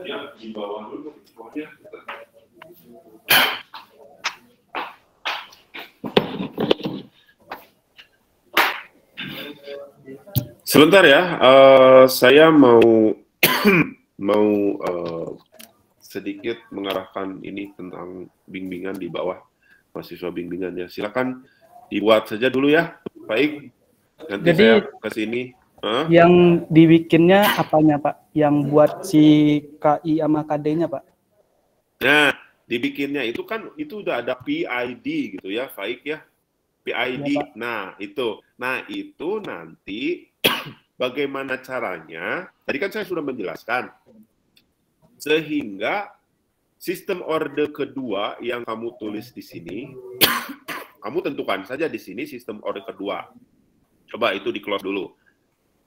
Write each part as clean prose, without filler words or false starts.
Ya, di bawah dulu, di bawahnya. Sebentar ya, saya mau mau sedikit mengarahkan ini tentang bimbingan di bawah mahasiswa bimbingan ya. Silakan dibuat saja dulu ya, baik. Nanti Jadi, saya ke sini. yang dibikinnya apanya Pak? Yang buat si KI sama KD-nya Pak? Nah, dibikinnya itu kan itu udah ada PID gitu ya, baik ya. PID. Ya, Pak. Nah, itu nanti bagaimana caranya? Tadi kan saya sudah menjelaskan. Sehingga sistem orde kedua yang kamu tulis di sini, kamu tentukan saja di sini sistem orde kedua. Coba itu di close dulu.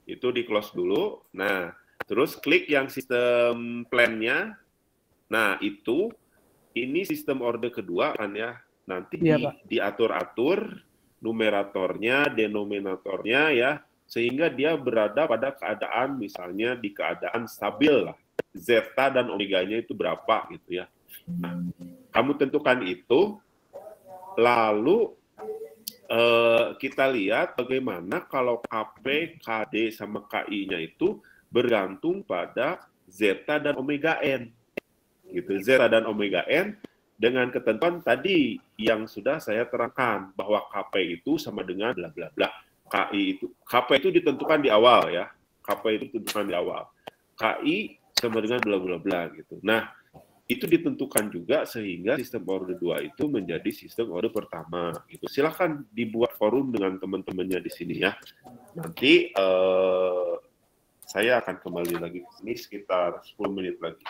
Itu di close dulu. Nah, terus klik yang sistem plan-nya. Nah, ini sistem orde kedua kan ya. Nanti Iya, Pak. diatur-atur numeratornya, denominatornya ya, sehingga dia berada pada keadaan misalnya di keadaan stabil lah. Zeta dan omeganya itu berapa gitu ya. Nah, kamu tentukan itu, lalu kita lihat bagaimana kalau KP, KD, sama KI-nya itu bergantung pada zeta dan omega N. Gitu, zeta dan omega N dengan ketentuan tadi yang sudah saya terangkan, bahwa KP itu sama dengan bla bla bla. KP itu ditentukan di awal ya. KP itu ditentukan di awal. KI sama dengan bla bla bla gitu. Nah, itu ditentukan juga sehingga sistem orde 2 itu menjadi sistem orde pertama. Gitu. Silahkan dibuat forum dengan teman-temannya di sini ya. Nanti saya akan kembali lagi ke sini sekitar 10 menit lagi.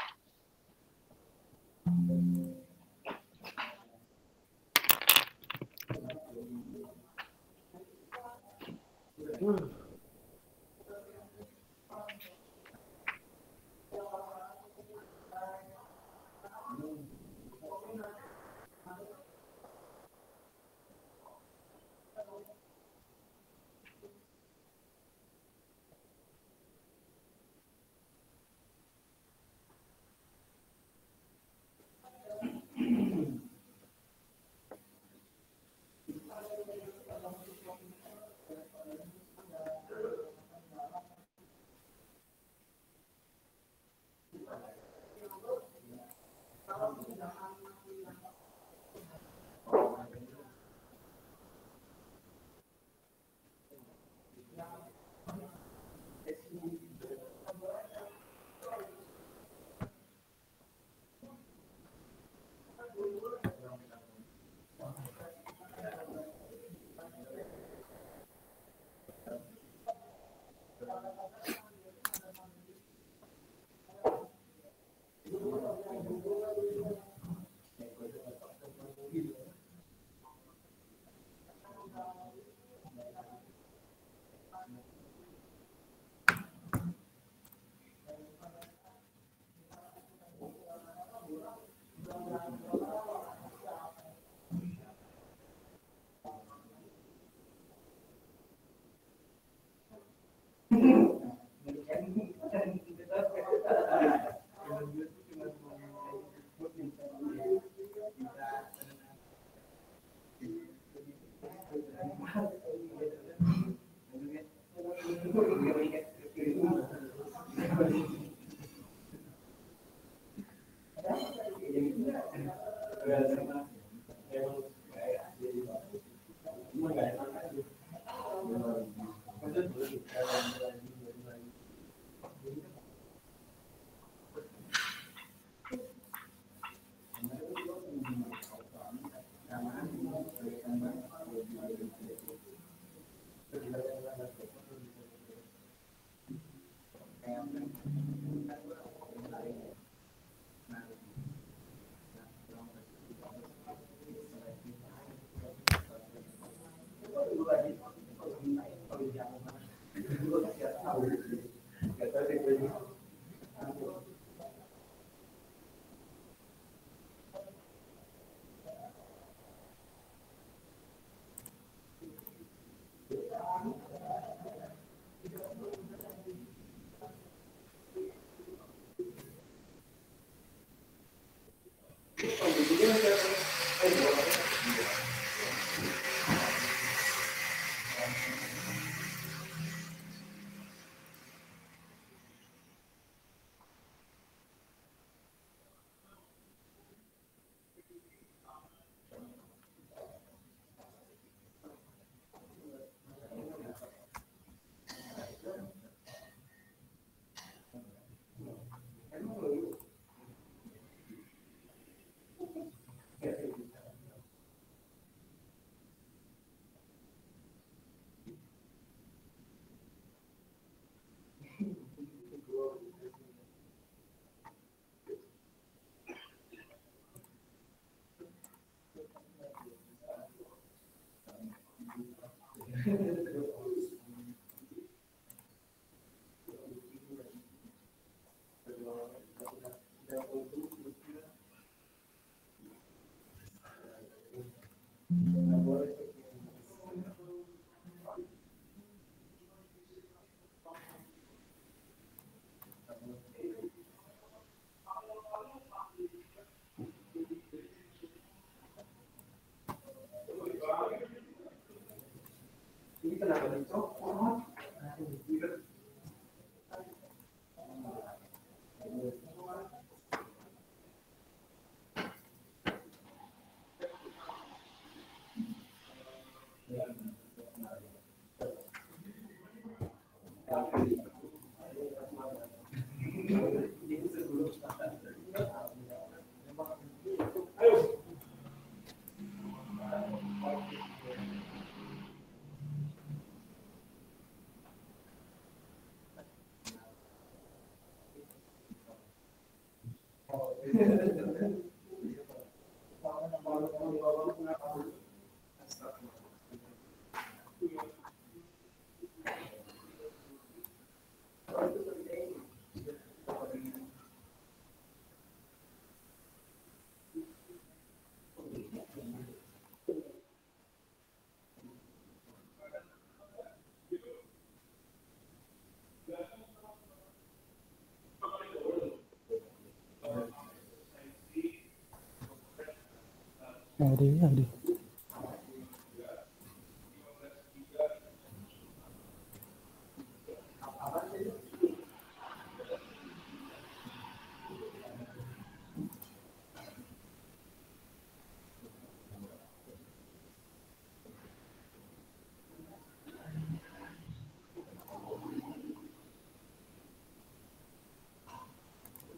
Ada.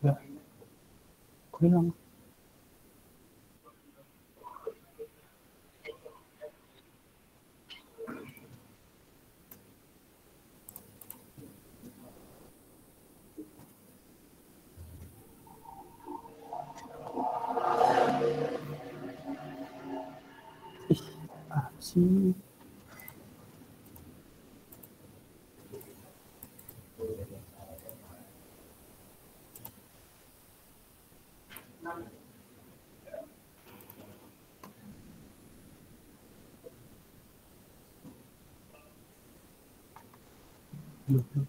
Ya, kok hilang? Apa sih? Belum.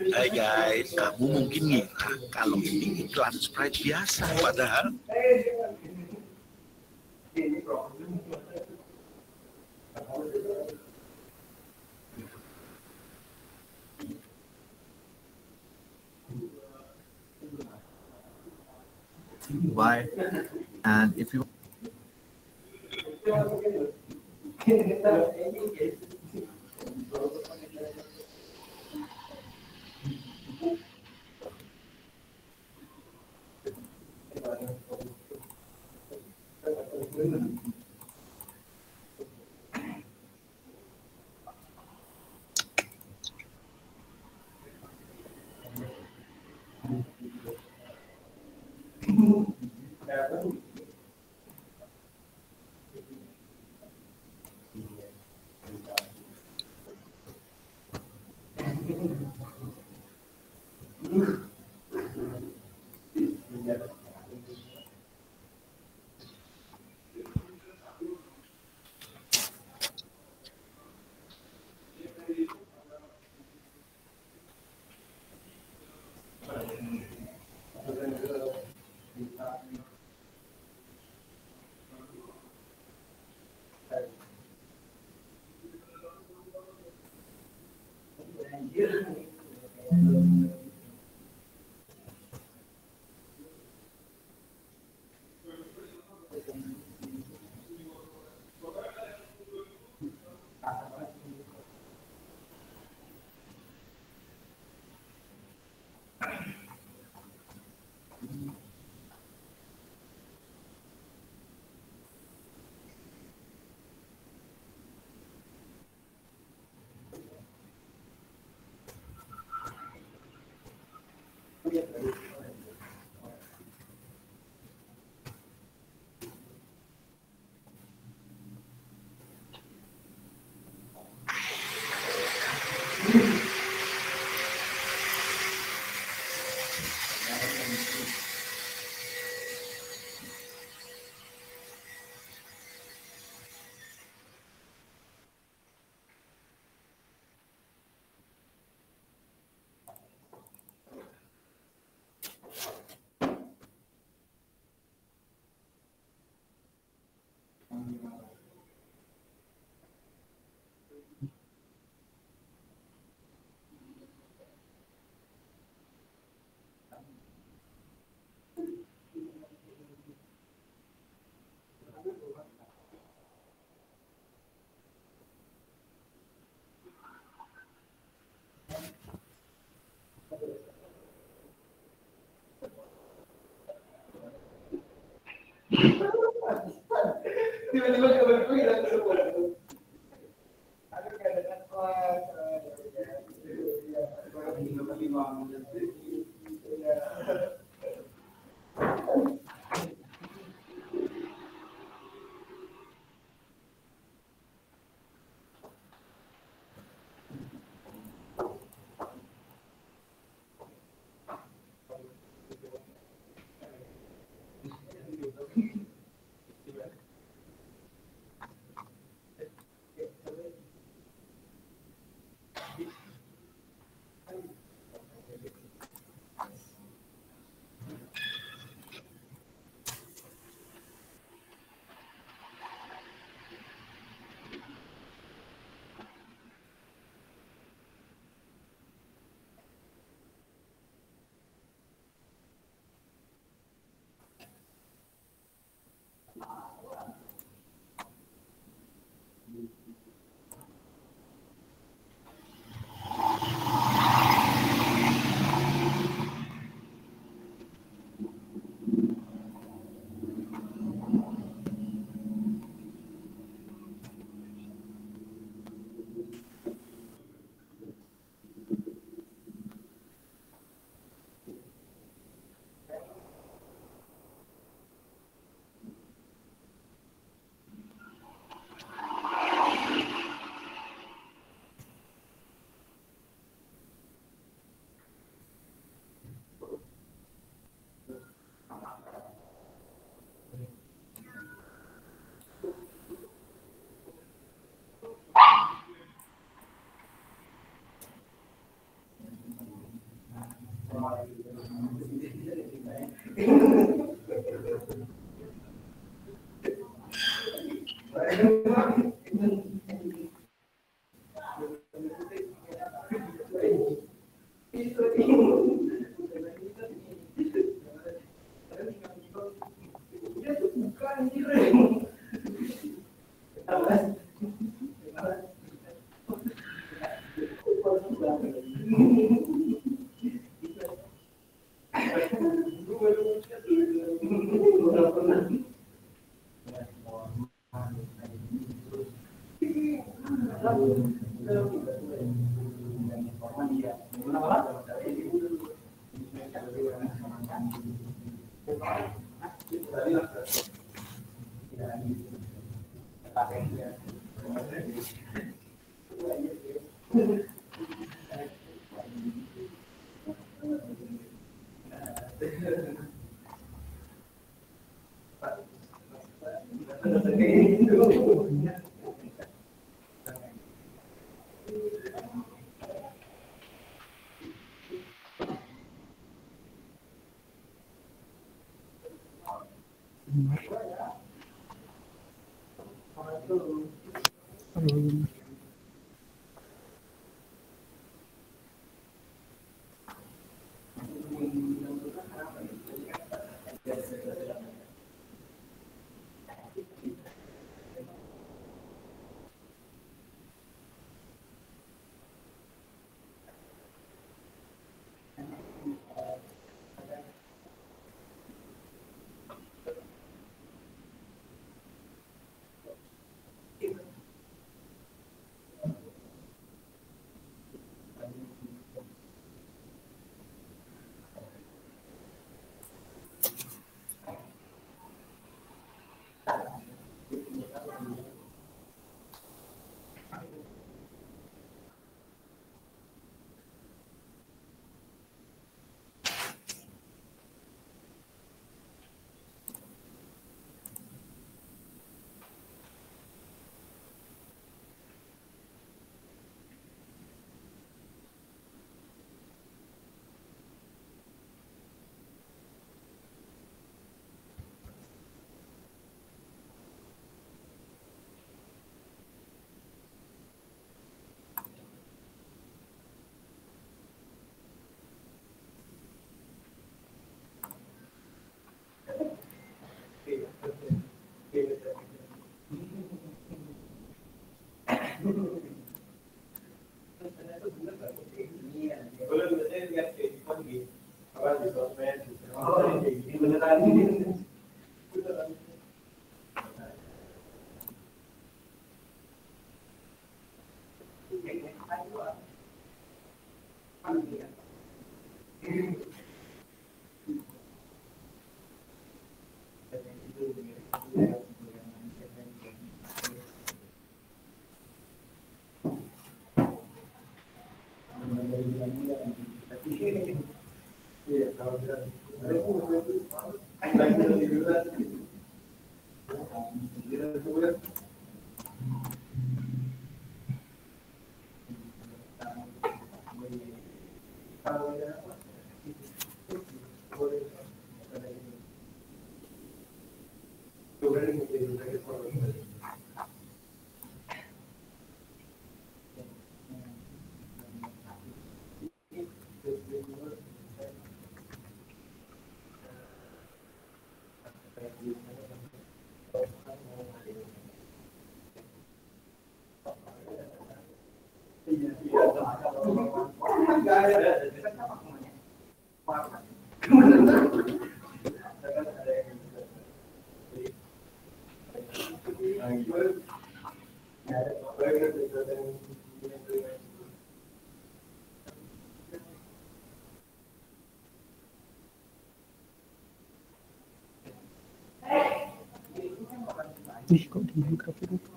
Hai guys, kamu mungkin ngira kalau ini iklan Sprite biasa, padahal why? And if you tiba-tiba kabarku hilang semua. Ih, kok di mikrofon itu?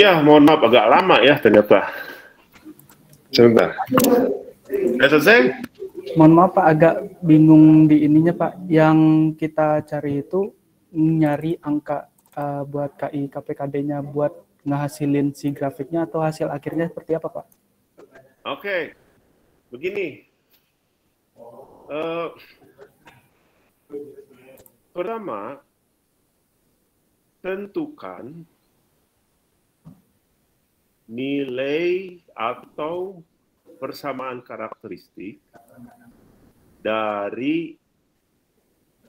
Ya, mohon maaf agak lama ya ternyata. Sebentar. Sudah selesai? Mohon maaf Pak, agak bingung di ininya Pak. Yang kita cari itu nyari angka buat KI KPKD-nya buat ngehasilin si grafiknya atau hasil akhirnya seperti apa Pak? Oke, begini. Pertama, tentukan nilai atau persamaan karakteristik dari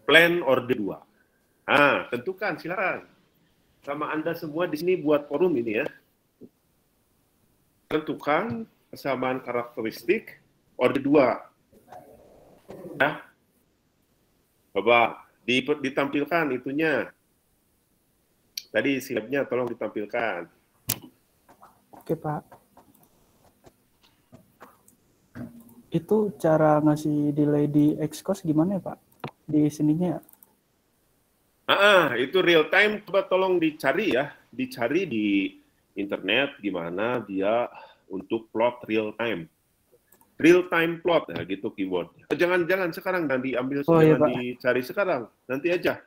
plan order 2. Nah, tentukan, silakan. Sama Anda semua di sini buat forum ini ya. Tentukan persamaan karakteristik order 2. Ya. Coba ditampilkan itunya. Tadi silabnya tolong ditampilkan. Oke Pak. Itu cara ngasih delay di Xcos gimana ya Pak? Di sininya ya? Itu real time. Coba tolong dicari ya. Dicari di internet gimana dia untuk plot real time. Real time plot ya gitu keywordnya. Jangan sekarang, nanti diambil, iya, jangan dicari sekarang. Nanti aja.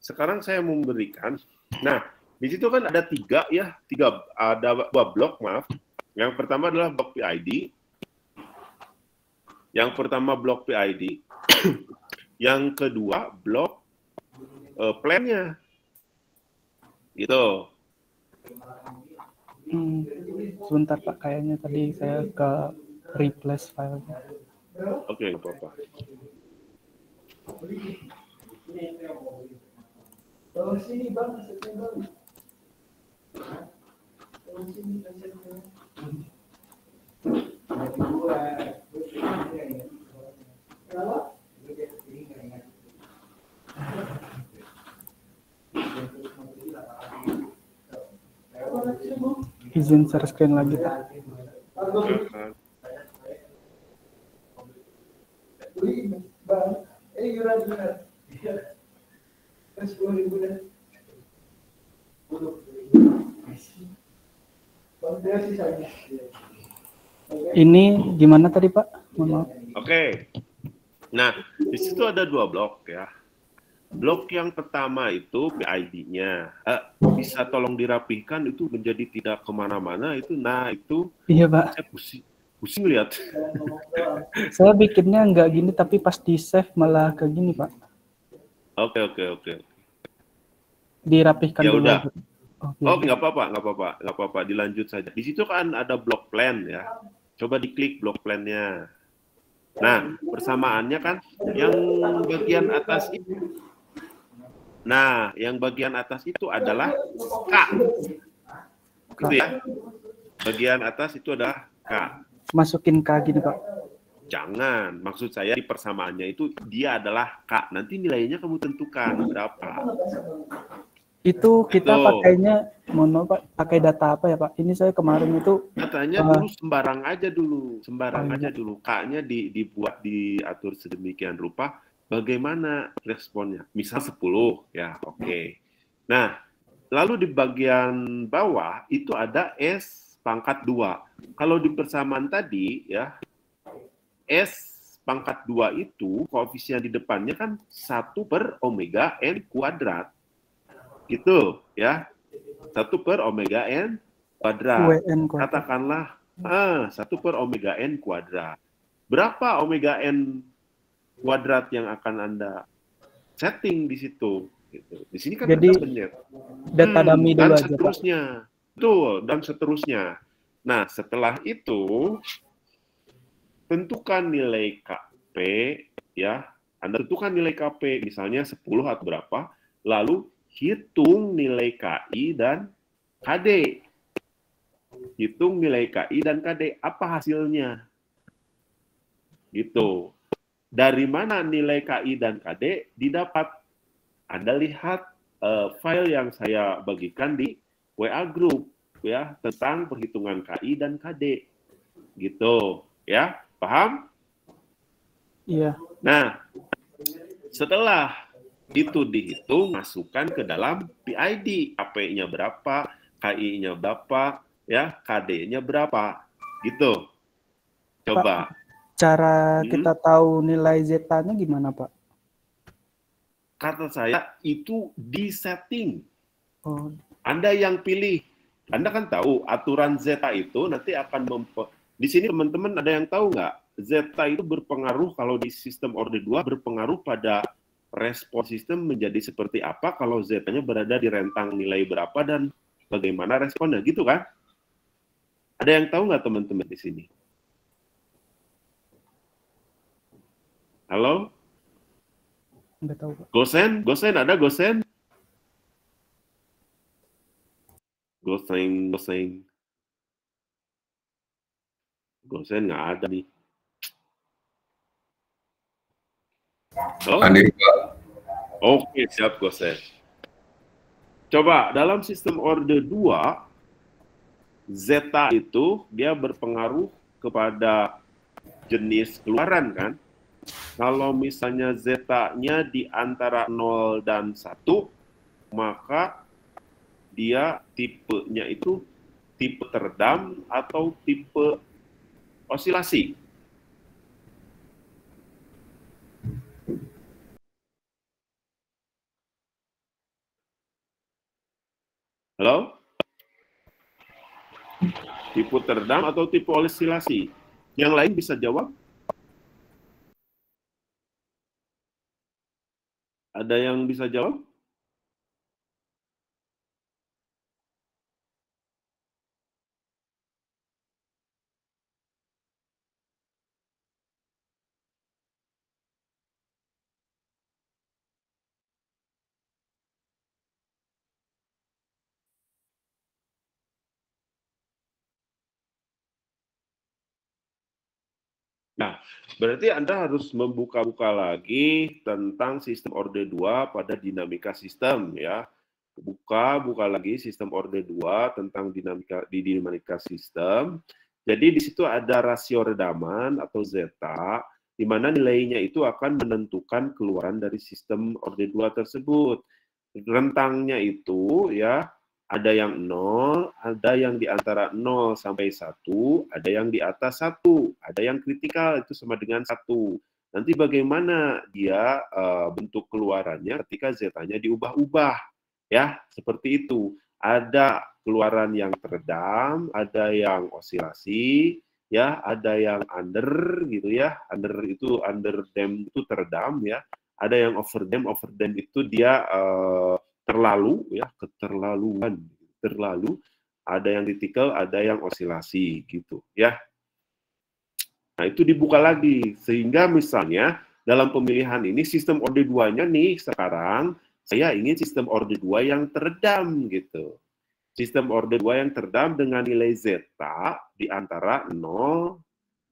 Sekarang saya memberikan. Nah, di situ kan ada ada dua blok, maaf. Yang pertama adalah blok PID. Yang pertama blok PID. Yang kedua blok plan-nya. Gitu. Sebentar Pak, kayaknya tadi saya ke replace filenya. Oke, nggak apa-apa. Sini bang, bang. Izin share screen lagi Pak. Ini gimana tadi Pak? Oke. Nah, di situ ada dua blok ya. Blok yang pertama itu PID-nya. Bisa tolong dirapihkan, itu menjadi tidak kemana-mana itu. Nah, itu iya Pak. Saya pusing lihat. Saya bikinnya nggak gini, tapi pas di save malah kayak gini Pak. Oke. Dirapihkan ya dulu. Udah. Oke, nggak apa-apa, dilanjut saja. Di situ kan ada blok plan ya. Coba diklik blok plan-nya. Nah, persamaannya kan yang bagian atas itu. Nah, yang bagian atas itu adalah K. Gitu ya. Bagian atas itu adalah K. Masukin K gini Pak. Jangan, maksud saya di persamaannya itu dia adalah K. Nanti nilainya kamu tentukan berapa. Itu kita pakainya, mohon maaf Pak, pakai data apa ya Pak? Ini saya kemarin itu katanya dulu sembarang aja dulu. K-nya diatur sedemikian rupa bagaimana responnya. Misal 10 ya, oke. Nah, lalu di bagian bawah itu ada S pangkat 2. Kalau di persamaan tadi ya S pangkat 2 itu koefisien di depannya kan 1 per omega n kuadrat. Gitu ya. 1 per omega n kuadrat. WN kuadrat. Katakanlah 1 per omega n kuadrat. Berapa omega n kuadrat yang akan Anda setting di situ? Gitu. Di sini kan Jadi, Anda benar. Data dummy Dan dulu aja, Pak. seterusnya. Betul, dan seterusnya. Nah, setelah itu, tentukan nilai KP, ya. Anda tentukan nilai KP, misalnya 10 atau berapa, lalu hitung nilai KI dan KD. Hitung nilai KI dan KD. Apa hasilnya? Gitu. Dari mana nilai KI dan KD didapat? Anda lihat file yang saya bagikan di WA Group ya tentang perhitungan KI dan KD. Gitu, ya. Paham? Iya. Nah, setelah itu dihitung, masukkan ke dalam PID. KP-nya berapa, KI-nya berapa, ya, KD-nya berapa. Gitu. Coba. Cara kita tahu nilai zeta-nya gimana, Pak? Kata saya, itu di setting. Oh, Anda yang pilih. Anda kan tahu aturan zeta itu nanti akan di sini teman-teman ada yang tahu nggak? Zeta itu berpengaruh kalau di sistem orde 2 berpengaruh pada respon sistem menjadi seperti apa kalau zetanya berada di rentang nilai berapa dan bagaimana responnya, gitu kan? Ada yang tahu nggak teman-teman di sini? Halo? nggak tahu, Pak. Gosen? Gosen ada Gosen? Gosen nggak ada nih. Oh? Hadir, Pak. Oke, siap Gosen. Coba, dalam sistem orde 2, zeta itu dia berpengaruh kepada jenis keluaran kan? Kalau misalnya zeta-nya di antara 0 dan 1, maka dia tipenya itu tipe teredam atau tipe osilasi. Halo? Tipe teredam atau tipe osilasi? Yang lain bisa jawab? Ada yang bisa jawab? Nah, berarti Anda harus membuka-buka lagi tentang sistem orde 2 pada dinamika sistem ya. Buka lagi sistem orde 2 tentang dinamika sistem. Jadi di situ ada rasio redaman atau zeta, di mana nilainya itu akan menentukan keluaran dari sistem orde 2 tersebut. Rentangnya itu ya ada yang 0, ada yang di antara 0 sampai 1, ada yang di atas 1, ada yang kritikal itu sama dengan 1. Nanti bagaimana dia bentuk keluarannya ketika zetanya diubah-ubah ya, seperti itu. Ada keluaran yang teredam, ada yang osilasi, ya, ada yang under gitu ya. Under itu underdam itu teredam ya. Ada yang overdam itu dia terlalu ya, keterlaluan, terlalu, ada yang kritikal, ada yang osilasi gitu ya. Nah, itu dibuka lagi sehingga misalnya dalam pemilihan ini sistem orde 2-nya nih sekarang saya ingin sistem orde 2 yang teredam gitu. Sistem orde 2 yang teredam dengan nilai zeta di antara 0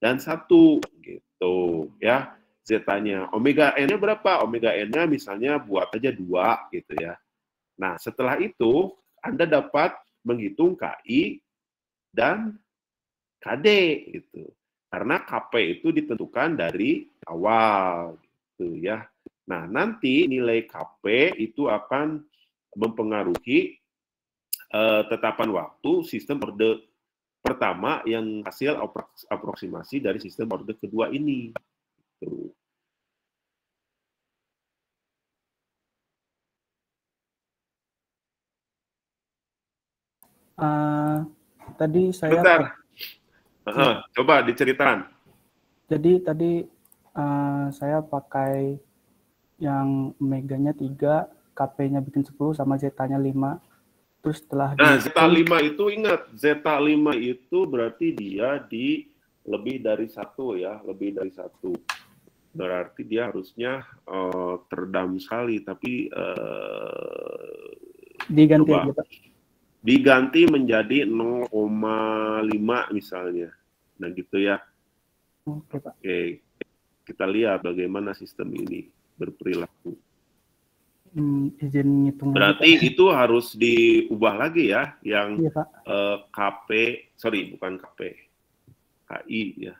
dan 1 gitu ya. Zetanya omega n-nya berapa? Omega n-nya misalnya buat aja 2 gitu ya. Nah, setelah itu Anda dapat menghitung KI dan KD gitu. Karena KP itu ditentukan dari awal gitu ya. Nah, nanti nilai KP itu akan mempengaruhi tetapan waktu sistem orde pertama yang hasil aproksimasi dari sistem orde kedua ini. gitu. Tadi saya Bentar. Coba diceritakan. jadi tadi saya pakai yang Omeganya 3, KP-nya bikin 10 sama Zeta-nya 5. Terus setelah Nah, dihitung, Zeta 5 itu ingat, Zeta 5 itu berarti dia di lebih dari 1 ya, lebih dari 1. Berarti dia harusnya teredam sekali, tapi diganti coba aja, Pak. diganti menjadi 0,5 misalnya. Nah gitu ya. Oke, Pak. Oke, kita lihat bagaimana sistem ini berperilaku. Izin ngitung Berarti lagi, Pak. itu harus diubah lagi ya, yang Iya, Pak. KP, sorry bukan KP, KI ya.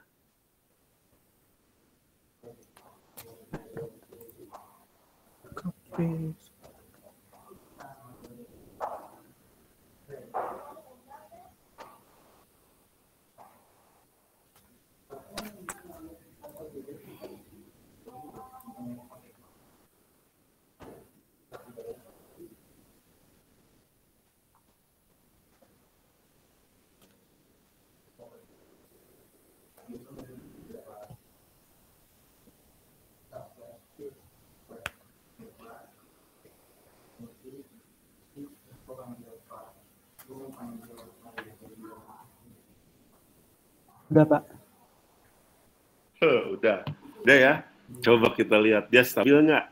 KP. Udah, Pak. Udah ya. Coba kita lihat dia stabil nggak?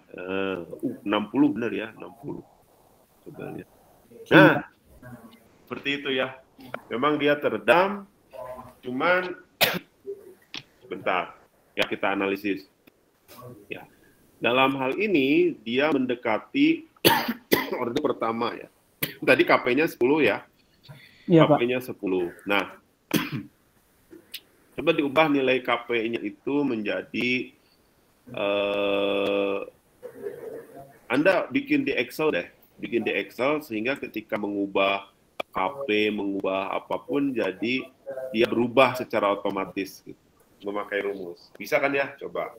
60 benar ya, 60. Coba lihat. Nah, seperti itu ya. Memang dia teredam, cuman sebentar ya kita analisis. Ya, dalam hal ini dia mendekati orde pertama ya. Tadi KP-nya 10 ya. Iya, Pak. KP-nya 10. Nah, coba diubah nilai KP-nya itu menjadi Anda bikin di Excel deh, bikin di Excel sehingga ketika mengubah KP, mengubah apapun, jadi dia berubah secara otomatis, gitu, memakai rumus. Bisa kan ya? Coba.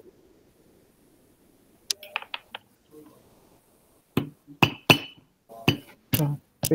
KP.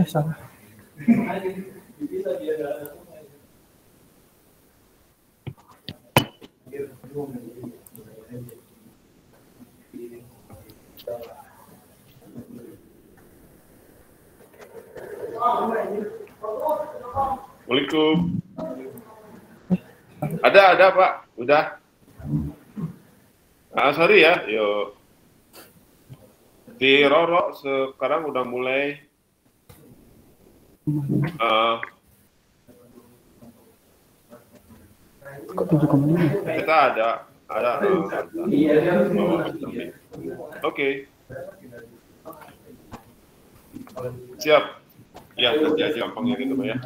Salah. Assalamualaikum. Ada Pak, udah. Sorry ya, yuk. Di Roro sekarang udah mulai Kok 7,5? kita ada Oke. Siap. Ya, nanti aja gampangnya gitu Pak ya.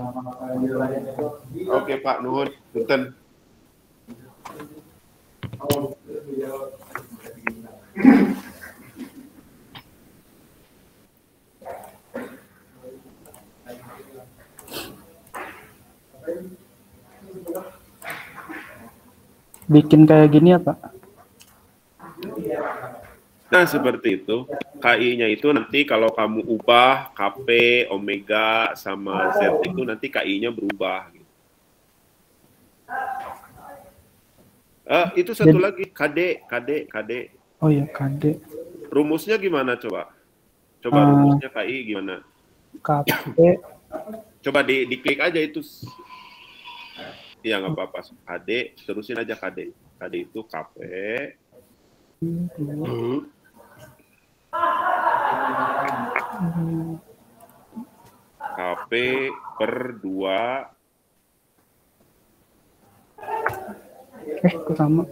Oke Pak, nuhun, punten. Bikin kayak gini ya, Pak? Nah, seperti itu. KI-nya itu nanti kalau kamu ubah KP, Omega, sama Z itu nanti KI-nya berubah. Itu satu Jadi- lagi, KD. Oh iya, KD. Rumusnya gimana coba? Coba Ah. rumusnya KI gimana? KP. Coba diklik aja itu. Iya nggak apa-apa. KD, terusin aja KD. KD itu KP. KP per 2. Kok sama?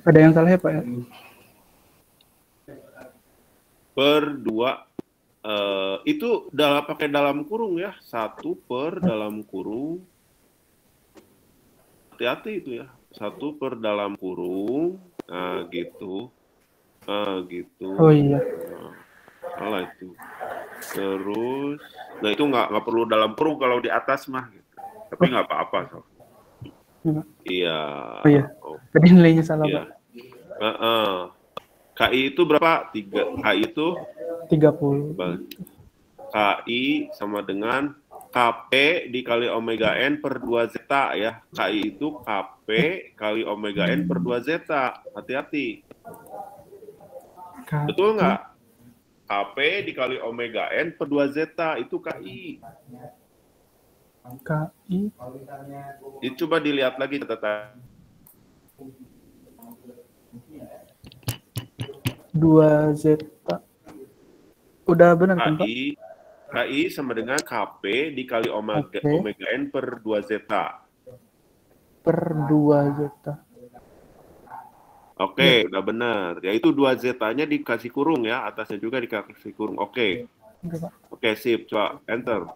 Ada yang salah ya Pak ya? Per 2. Itu pakai dalam kurung ya. 1 per dalam kurung. Hati-hati itu ya. 1 per dalam kurung. Nah, gitu. Gitu. Oh iya. Salah itu. Terus, nah itu nggak perlu dalam kurung kalau di atas mah. Gitu. Tapi nggak apa-apa. So. Iya. Oh iya. Tadi nilainya salah Iya. Pak. KI itu berapa? 3. KI itu 30. KI sama dengan KP dikali omega N per 2 zeta ya. KI itu KP kali omega N per 2 zeta. Hati-hati. Betul nggak? KP dikali omega N per 2 zeta itu KI. KI. Itu coba dilihat lagi catatan. 2 zeta. Udah benar kan Pak? KI sama dengan KP dikali omega N per 2 zeta. Per 2 zeta. Oke, udah benar. Yaitu 2 zetanya dikasih kurung ya, atasnya juga dikasih kurung. Oke. Oke, sip. Coba enter.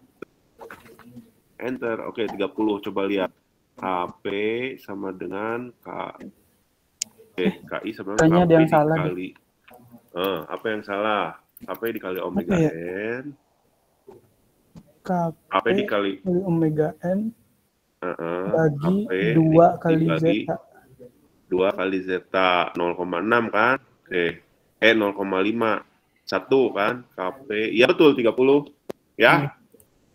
Enter. Oke, 30. Coba lihat. KP sama dengan KI sama dengan KP dikali. Apa yang salah? KP dikali omega N. KP dikali omega N bagi KP 2 kali zeta. 2 kali zeta 0,6 kan? Oke. 0,5. 1 kan? KP. Ya betul 30. Ya?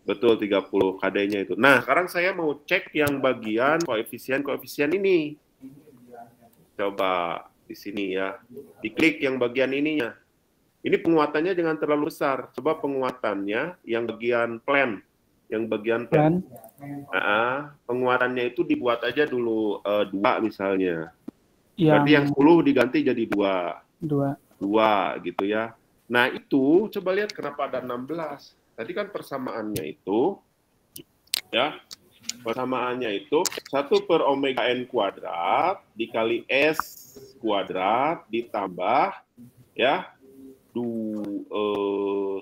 Betul 30 KD-nya itu. Nah, sekarang saya mau cek yang bagian koefisien ini. Coba di sini ya. Diklik yang bagian ininya. Ini penguatannya jangan terlalu besar. Coba penguatannya yang bagian plan. Yang bagian plan. Penguatannya itu dibuat aja dulu 2 misalnya. Berarti yang 10 diganti jadi 2. 2 gitu ya. Nah itu coba lihat kenapa ada 16. Tadi kan persamaannya itu, ya, persamaannya itu 1 per omega N kuadrat dikali S kuadrat ditambah, ya,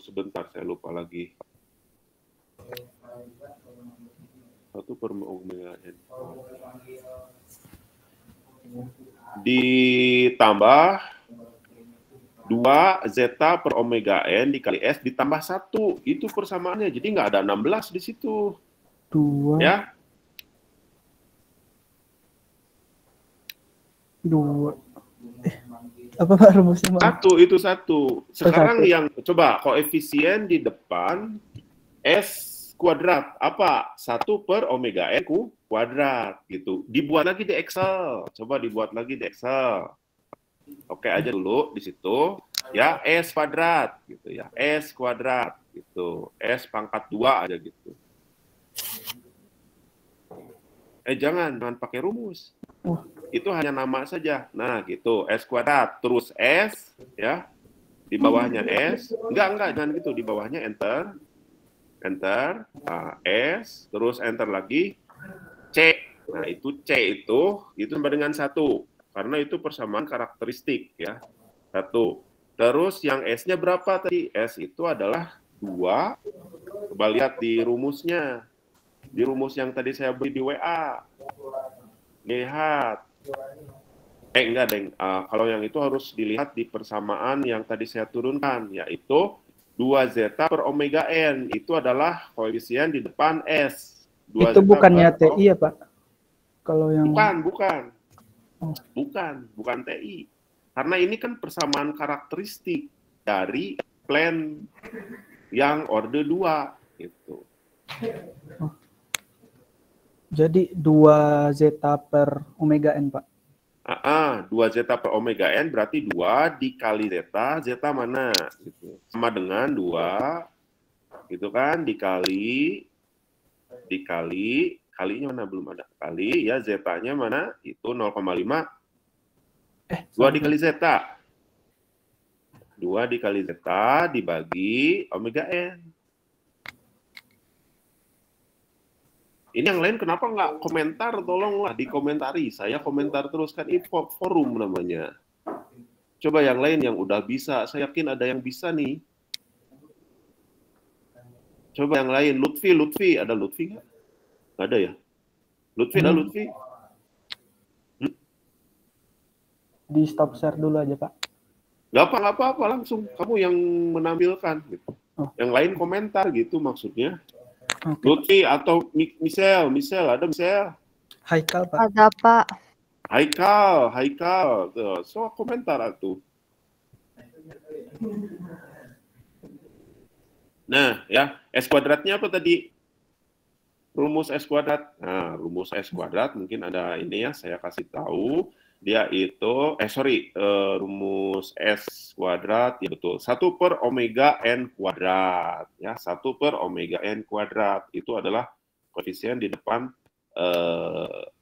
sebentar saya lupa lagi. 1 per omega N ditambah 2 zeta per omega N dikali S ditambah 1. Itu persamaannya. Jadi nggak ada 16 di situ. 2. Ya. 2. Apa Pak rumusnya? 1 itu 1. Sekarang yang coba koefisien di depan S kuadrat. Apa? 1 per omega N kuadrat. Gitu. Dibuat lagi di Excel. Coba dibuat lagi di Excel. Oke aja dulu di situ ya S kuadrat gitu ya, S kuadrat gitu, S pangkat 2 aja gitu. Jangan pakai rumus. Itu hanya nama saja. Nah, gitu, S kuadrat terus S ya. Di bawahnya S. Enggak, jangan gitu, di bawahnya enter. Enter, S, terus enter lagi C. Nah, itu C itu sama dengan 1. Karena itu persamaan karakteristik ya. 1. Terus yang S-nya berapa tadi? S itu adalah 2. Coba lihat di rumusnya. Di rumus yang tadi saya beri di WA. Lihat. Enggak, Deng. Kalau yang itu harus dilihat di persamaan yang tadi saya turunkan, yaitu 2 zeta per omega N. Itu adalah koefisien di depan S. Itu bukannya TI ya, Pak? Kalau yang... Bukan. Bukan TI. Karena ini kan persamaan karakteristik dari plan yang order 2 gitu. Jadi 2 zeta per omega n, Pak. 2 zeta per omega n berarti 2 dikali zeta, zeta mana? Gitu. Sama dengan 2, gitu kan, kalinya mana belum ada, kali, ya zetanya mana? Itu 0,5, 2 dikali zeta. 2 dikali zeta dibagi omega n. Ini yang lain kenapa nggak komentar? Tolonglah dikomentari. Saya komentar terus, kan ini forum namanya. Coba yang lain yang udah bisa. Saya yakin ada yang bisa nih. Coba yang lain. Lutfi. Ada Lutfi nggak? Nggak ada ya? Lutfi, ada Lutfi? Di stop share dulu aja, Pak. Nggak apa-apa. Langsung kamu yang menampilkan. Gitu. Yang lain komentar gitu maksudnya. Okay. Lutfi atau Michelle, ada Michelle? Haikal, Pak. Ada, Pak. Haikal. Tuh, so komentar tuh. Nah, ya, S kuadratnya apa tadi? Rumus S kuadrat. Nah, rumus S kuadrat mungkin ada ini ya, saya kasih tahu. Dia itu, rumus S kuadrat, ya betul, 1 per omega n kuadrat. Ya, 1 per omega n kuadrat. Itu adalah koefisien di depan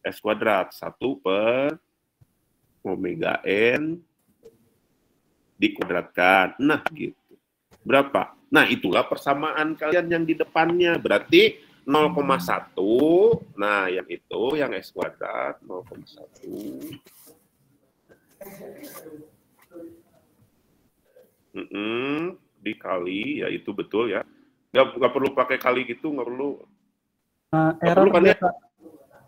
S kuadrat. 1 per omega n dikuadratkan. Nah, gitu. Berapa? Nah, itulah persamaan kalian yang di depannya. Berarti 0,1. Nah, yang itu, yang S kuadrat, 0,1. Dikali, ya itu betul ya. Nggak perlu pakai kali gitu, nggak perlu. Error perlu kan ya? Pak.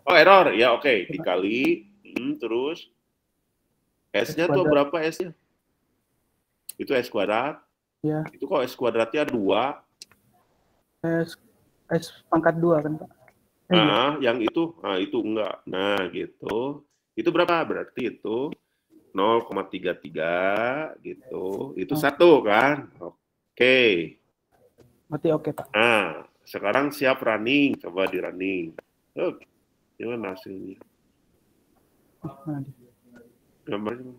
Oh, error, ya oke. Dikali, terus S-nya tuh berapa S-nya? Itu S kuadrat. Ya. Itu kok S kuadratnya 2. S pangkat 2 kan, Pak? Yang itu enggak. Nah, gitu. Itu berapa? Berarti itu 0,33 gitu. Itu 1 kan? Oke. Berarti oke, Pak. Nah, sekarang siap running. Coba di running. Oke. Gimana hasilnya? Gambarnya.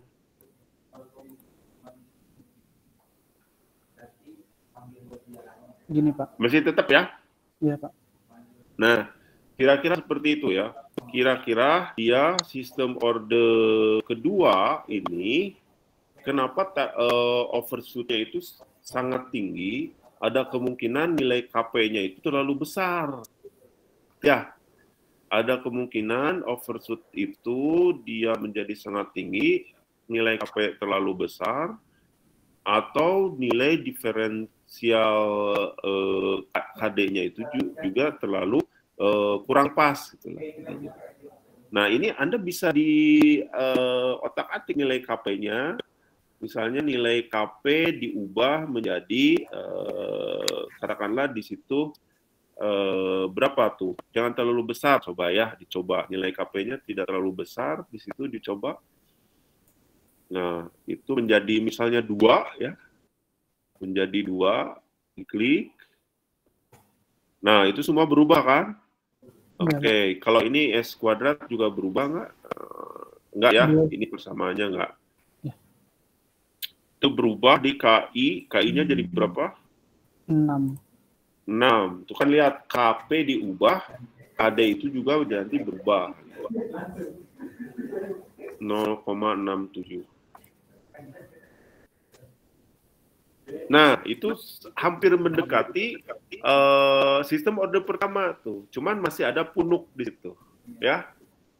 Gini, Pak. Masih tetap ya? Iya, Pak. Nah, kira-kira seperti itu ya. Kira-kira dia sistem order kedua ini, kenapa overshoot-nya itu sangat tinggi, ada kemungkinan nilai KP-nya itu terlalu besar. Ya, ada kemungkinan overshoot itu dia menjadi sangat tinggi, nilai KP terlalu besar, atau nilai diferensial HD-nya itu juga terlalu kurang pas. Gitu. Nah, ini Anda bisa di otak-atik nilai KP-nya. Misalnya nilai KP diubah menjadi, katakanlah di situ berapa tuh? Jangan terlalu besar, coba ya, dicoba. Nilai KP-nya tidak terlalu besar, di situ dicoba. Nah, itu menjadi misalnya 2, ya. Menjadi 2, diklik. Nah, itu semua berubah kan? Oke, kalau ini S kuadrat juga berubah nggak? Nggak ya, ini persamaannya nggak. Itu berubah di KI, KI-nya jadi berapa? 6. Itu kan lihat, KP diubah, AD itu juga nanti berubah. 0,67. Nah, itu hampir mendekati sistem order pertama tuh. Cuman masih ada punuk di situ, ya.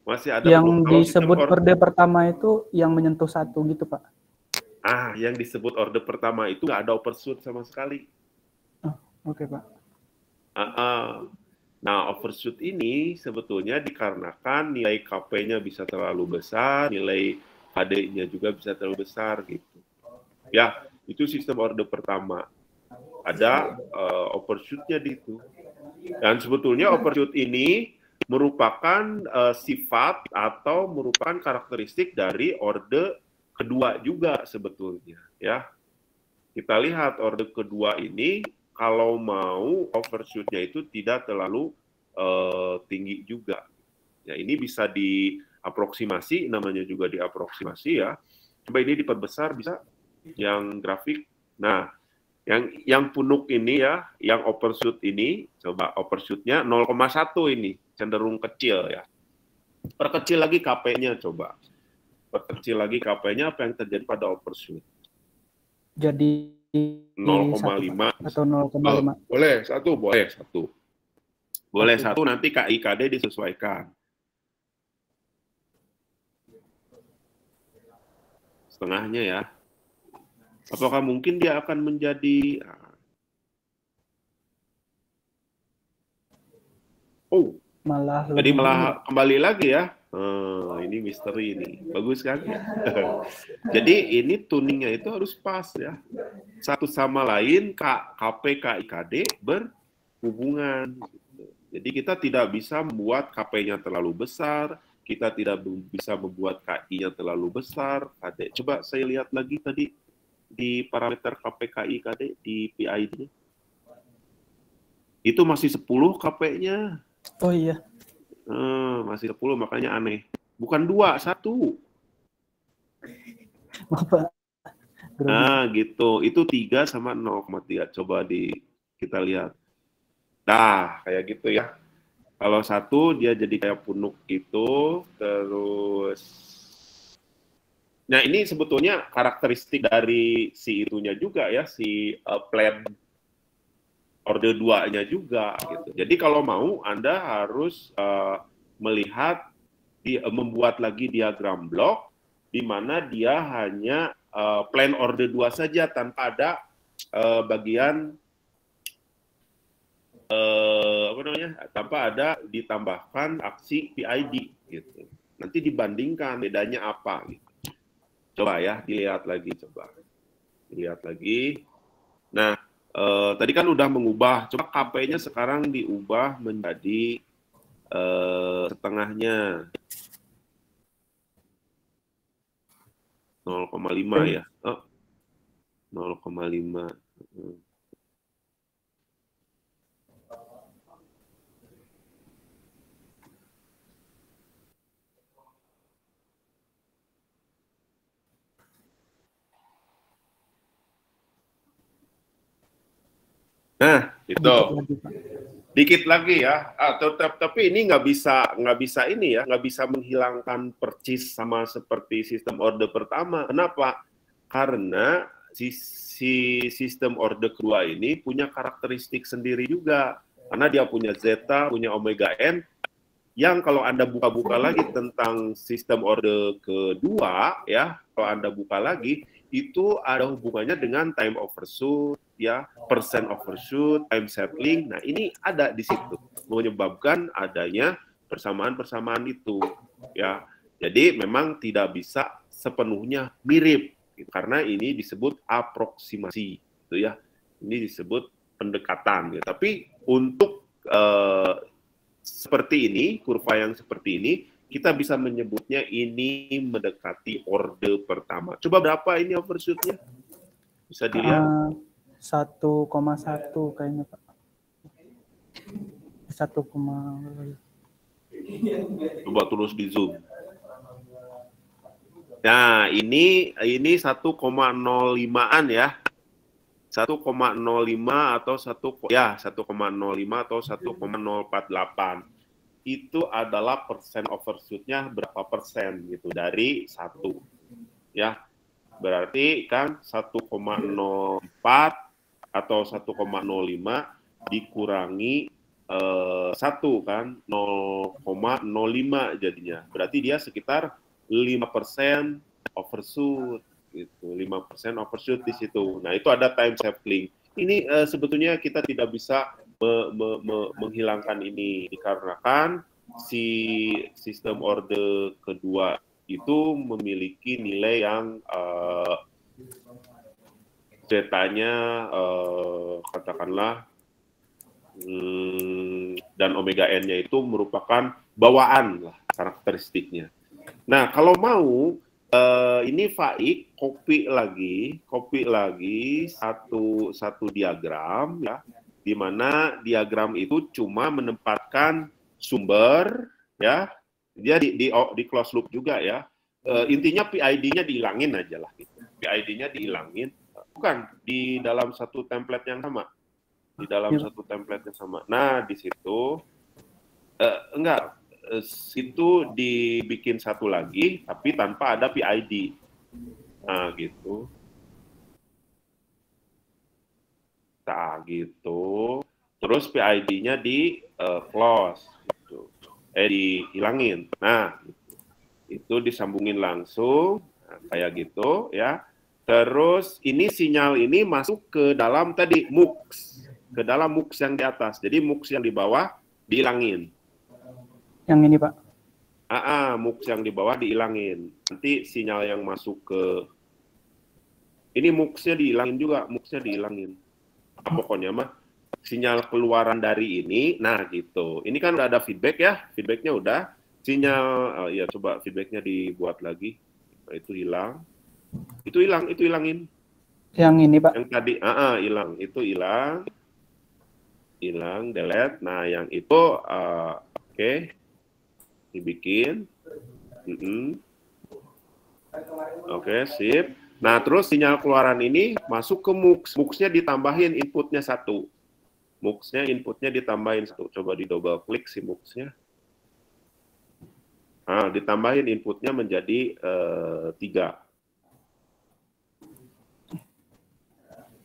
Masih ada yang punuk. disebut order pertama itu yang menyentuh 1 gitu, Pak. Yang disebut order pertama itu nggak ada overshoot sama sekali. Oke, Pak. Nah, overshoot ini sebetulnya dikarenakan nilai KP-nya bisa terlalu besar, nilai HD-nya juga bisa terlalu besar gitu. Ya, itu sistem order pertama. Ada overshoot-nya di itu. Dan sebetulnya overshoot ini merupakan sifat atau merupakan karakteristik dari order kedua juga sebetulnya, ya. kita lihat order kedua ini kalau mau overshoot-nya itu tidak terlalu tinggi juga. Ya, ini bisa diaproksimasi, namanya juga diaproksimasi ya. Coba ini diperbesar bisa yang grafik. Nah, yang punuk ini ya, yang overshoot ini, coba overshoot-nya 0,1 ini, cenderung kecil ya. Perkecil lagi KP-nya coba. Perkecil lagi KP-nya, apa yang terjadi pada overshoot? Jadi 0,5 atau 0,5. Boleh satu. Boleh satu, nanti KIKD disesuaikan. Setengahnya ya. Apakah mungkin dia akan menjadi... Oh, Malah jadi malah kembali lagi ya. Ini misteri ini. Bagus kan? Jadi ini tuningnya itu harus pas ya. Satu sama lain KP, KIKD berhubungan. Jadi kita tidak bisa membuat KP-nya terlalu besar, kita tidak bisa membuat KI-nya terlalu besar. KD. Coba saya lihat lagi tadi di parameter KP, KI, KD di PID. Itu masih 10 KP-nya. Oh iya. Masih 10, makanya aneh. Bukan 2, 1. Maaf, Pak. Nah, gitu. Itu 3 sama 0,3. Coba kita lihat. Nah, kayak gitu ya. Kalau 1, dia jadi kayak punuk gitu. Terus... Nah, ini sebetulnya karakteristik dari si itunya juga ya, si plan order 2-nya juga gitu. Jadi kalau mau Anda harus melihat membuat lagi diagram blok di mana dia hanya plan order 2 saja tanpa ada bagian tanpa ada ditambahkan aksi PID gitu. Nanti dibandingkan bedanya apa gitu. Coba ya dilihat lagi Nah, tadi kan udah mengubah, coba KP-nya sekarang diubah menjadi setengahnya 0,5 ya. 0,5. Nah, itu dikit lagi ya. Tapi ini nggak bisa ini ya, nggak bisa menghilangkan percis sama seperti sistem order pertama. Kenapa? Karena si sistem order kedua ini punya karakteristik sendiri juga. Karena dia punya zeta, punya omega n, yang kalau Anda buka-buka lagi tentang sistem order kedua ya, kalau Anda buka lagi itu ada hubungannya dengan time overshoot ya, percent overshoot, time settling. Nah, ini ada di situ menyebabkan adanya persamaan-persamaan itu ya. Jadi memang tidak bisa sepenuhnya mirip karena ini disebut aproksimasi gitu ya. Ini disebut pendekatan ya. Tapi untuk seperti ini, kurva yang seperti ini, kita bisa menyebutnya ini mendekati orde pertama. Coba berapa ini overshoot-nya? Bisa dilihat? 1,1 kayaknya, Pak. 1, coba terus di zoom. Nah, ini 1,05-an ya. 1,05 atau 1,05 atau 1,048. Itu adalah persen overshoot-nya berapa persen gitu dari 1 ya. Berarti kan 1,04 atau 1,05 dikurangi 1 kan 0,05 jadinya. Berarti dia sekitar 5% overshoot gitu. 5% overshoot di situ. Nah, itu ada time settling. Ini sebetulnya kita tidak bisa menghilangkan ini dikarenakan si sistem order kedua itu memiliki nilai yang zetanya katakanlah dan omega n-nya itu merupakan bawaan lah karakteristiknya. Nah, kalau mau Ini Faik copy lagi satu diagram ya, di mana diagram itu cuma menempatkan sumber ya, dia di close loop juga ya. Intinya PID-nya dihilangin aja lah gitu. PID-nya dihilangin, bukan di dalam satu template yang sama. Di dalam satu template yang sama. Nah, di situ itu dibikin satu lagi tapi tanpa ada PID. Nah, gitu. Nah, gitu. Terus PID-nya di close gitu. Dihilangin. Nah, gitu. Itu disambungin langsung kayak gitu ya. Terus ini sinyal ini masuk ke dalam tadi MUX, ke dalam MUX yang di atas. Jadi MUX yang di bawah dihilangin. Yang ini Pak. MUX yang di bawah dihilangin. Nanti sinyal yang masuk ke ini MUX-nya dihilangin juga, MUX-nya dihilangin. Pokoknya mah sinyal keluaran dari ini, nah gitu. Ini kan udah ada feedback ya, feedbacknya udah. Sinyal, ya coba feedbacknya dibuat lagi. Nah, itu hilang. Itu hilangin. Yang ini Pak. Yang tadi, hilang. Itu hilang. Hilang, delete. Nah, yang itu, oke. Dibikin. Oke, sip. Nah, terus sinyal keluaran ini masuk ke MUX. MUX-nya ditambahin inputnya 1. MUX-nya inputnya ditambahin 1. Coba di double klik si MUX-nya. Nah, ditambahin inputnya menjadi 3.